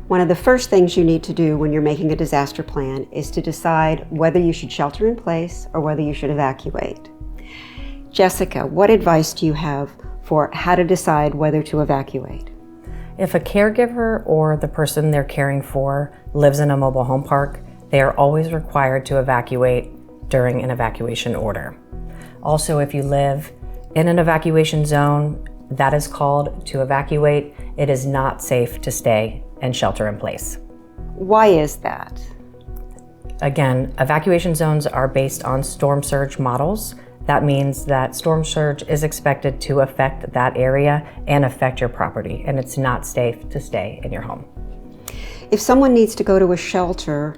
One of the first things you need to do when you're making a disaster plan is to decide whether you should shelter in place or whether you should evacuate. Jessica, what advice do you have for how to decide whether to evacuate? If a caregiver or the person they're caring for lives in a mobile home park, they are always required to evacuate during an evacuation order. Also, if you live in an evacuation zone, that is called to evacuate. It is not safe to stay and shelter in place. Why is that? Again, evacuation zones are based on storm surge models. That means that storm surge is expected to affect that area and affect your property, and it's not safe to stay in your home. If someone needs to go to a shelter,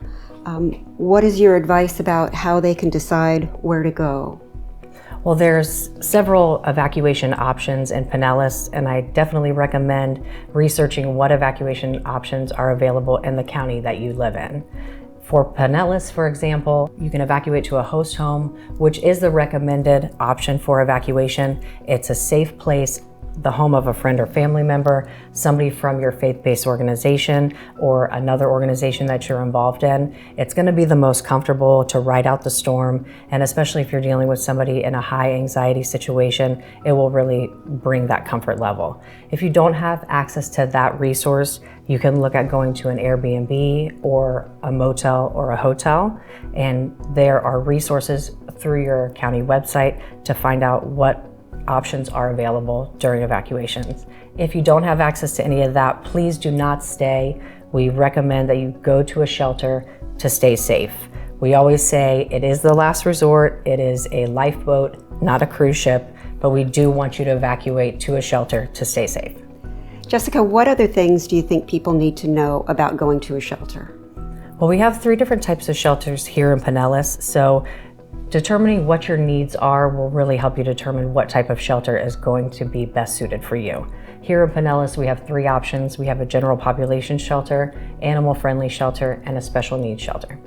what is your advice about how they can decide where to go? Well, there's several evacuation options in Pinellas, and I definitely recommend researching what evacuation options are available in the county that you live in. For Pinellas, for example, you can evacuate to a host home, which is the recommended option for evacuation. It's a safe place, the home of a friend or family member, somebody from your faith-based organization or another organization that you're involved in. It's going to be the most comfortable to ride out the storm, and especially if you're dealing with somebody in a high anxiety situation, it will really bring that comfort level. If you don't have access to that resource, you can look at going to an Airbnb or a motel or a hotel, and there are resources through your county website to find out what options are available during evacuations. If you don't have access to any of that, please do not stay. We recommend that you go to a shelter to stay safe. We always say it is the last resort. It is a lifeboat, not a cruise ship, but we do want you to evacuate to a shelter to stay safe. Jessica, what other things do you think people need to know about going to a shelter? Well, we have 3 different types of shelters here in Pinellas, so determining what your needs are will really help you determine what type of shelter is going to be best suited for you. Here in Pinellas, we have 3 options. We have a general population shelter, animal-friendly shelter, and a special needs shelter.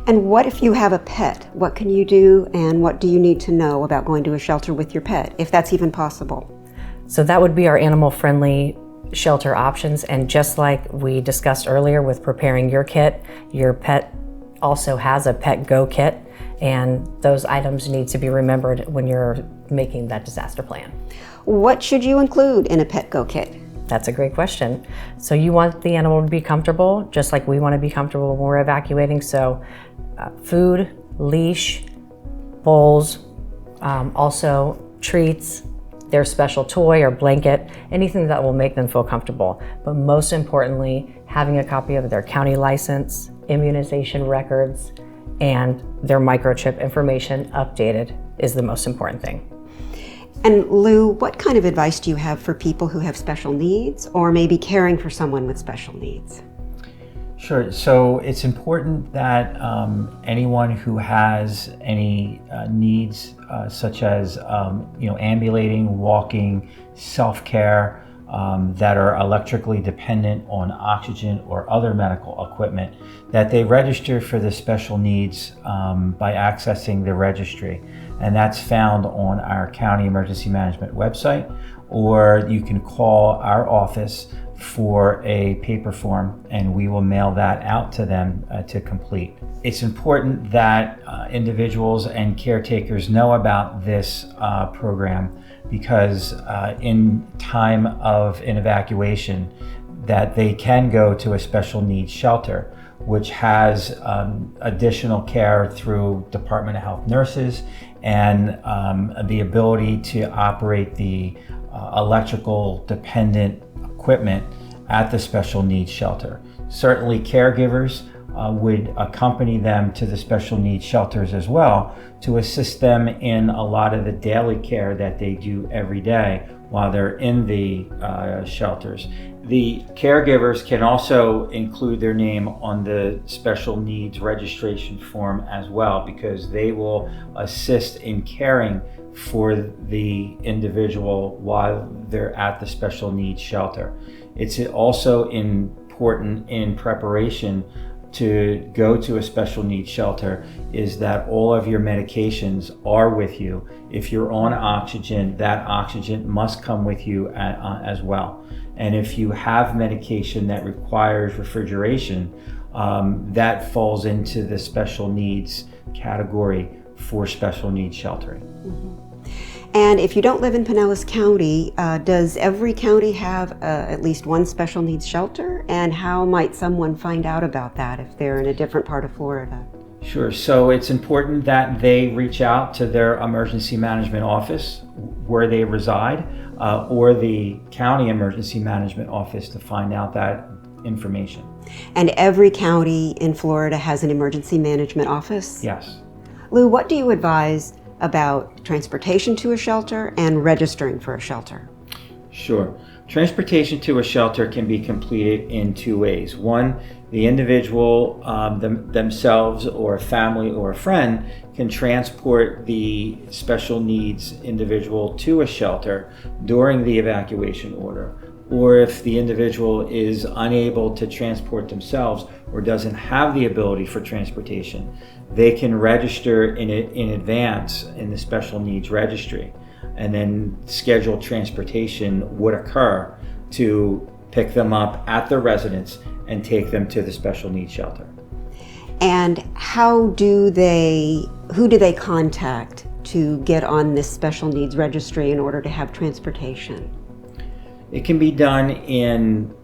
And what if you have a pet? What can you do, and what do you need to know about going to a shelter with your pet, if that's even possible? So that would be our animal-friendly shelter options, and just like we discussed earlier with preparing your kit, your pet also has a Pet Go kit, and those items need to be remembered when you're making that disaster plan. What should you include in a Pet Go kit? That's a great question. So you want the animal to be comfortable, just like we want to be comfortable when we're evacuating. So food, leash, bowls, also treats, their special toy or blanket, anything that will make them feel comfortable. But most importantly, having a copy of their county license, immunization records, and their microchip information updated is the most important thing. And Lou, what kind of advice do you have for people who have special needs or maybe caring for someone with special needs? Sure. So it's important that anyone who has any needs, such as ambulating, walking, self-care, that are electrically dependent on oxygen or other medical equipment, that they register for the special needs by accessing the registry. And that's found on our County Emergency Management website, or you can call our office for a paper form and we will mail that out to them to complete. It's important that individuals and caretakers know about this program, because in time of an evacuation that they can go to a special needs shelter, which has additional care through Department of Health nurses and the ability to operate the electrical dependent equipment at the special needs shelter. Certainly caregivers would accompany them to the special needs shelters as well to assist them in a lot of the daily care that they do every day while they're in the shelters. The caregivers can also include their name on the special needs registration form as well, because they will assist in caring for the individual while they're at the special needs shelter. It's also important in preparation to go to a special needs shelter is that all of your medications are with you. If you're on oxygen, that oxygen must come with you as well. And if you have medication that requires refrigeration, that falls into the special needs category for special needs sheltering. And if you don't live in Pinellas County, does every county have at least one special needs shelter? And how might someone find out about that if they're in a different part of Florida? Sure. So it's important that they reach out to their emergency management office where they reside, or the county emergency management office to find out that information. And every county in Florida has an emergency management office? Yes. Lou, what do you advise about transportation to a shelter and registering for a shelter? Sure. Transportation to a shelter can be completed in two ways. One, the individual themselves or a family or a friend can transport the special needs individual to a shelter during the evacuation order. Or if the individual is unable to transport themselves or doesn't have the ability for transportation, they can register in advance in the special needs registry, and then scheduled transportation would occur to pick them up at their residence and take them to the special needs shelter. And who do they contact to get on this special needs registry in order to have transportation? It can be done in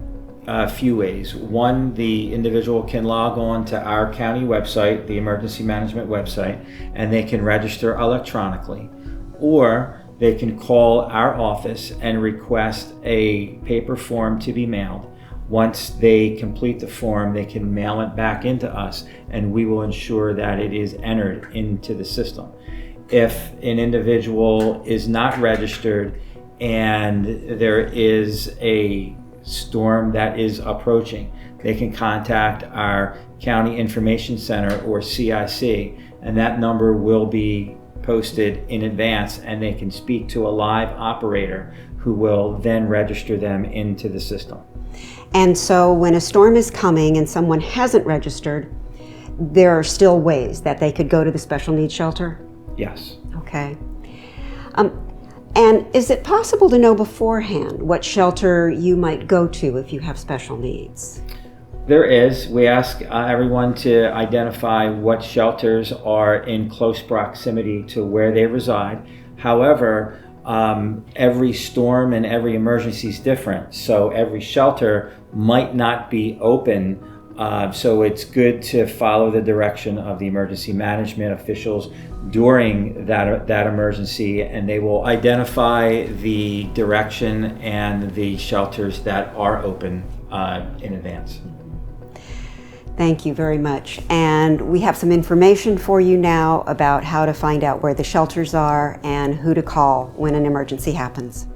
a few ways. One, the individual can log on to our county website, the emergency management website, and they can register electronically. Or they can call our office and request a paper form to be mailed. Once they complete the form, they can mail it back into us, and we will ensure that it is entered into the system. If an individual is not registered and there is a storm that is approaching, they can contact our County Information Center or CIC, and that number will be posted in advance, and they can speak to a live operator who will then register them into the system. And so when a storm is coming and someone hasn't registered, there are still ways that they could go to the special needs shelter? Yes. Okay. And is it possible to know beforehand what shelter you might go to if you have special needs? There is. We ask everyone to identify what shelters are in close proximity to where they reside. However, every storm and every emergency is different, so every shelter might not be open. So it's good to follow the direction of the emergency management officials during that emergency, and they will identify the direction and the shelters that are open in advance. Thank you very much. And we have some information for you now about how to find out where the shelters are and who to call when an emergency happens.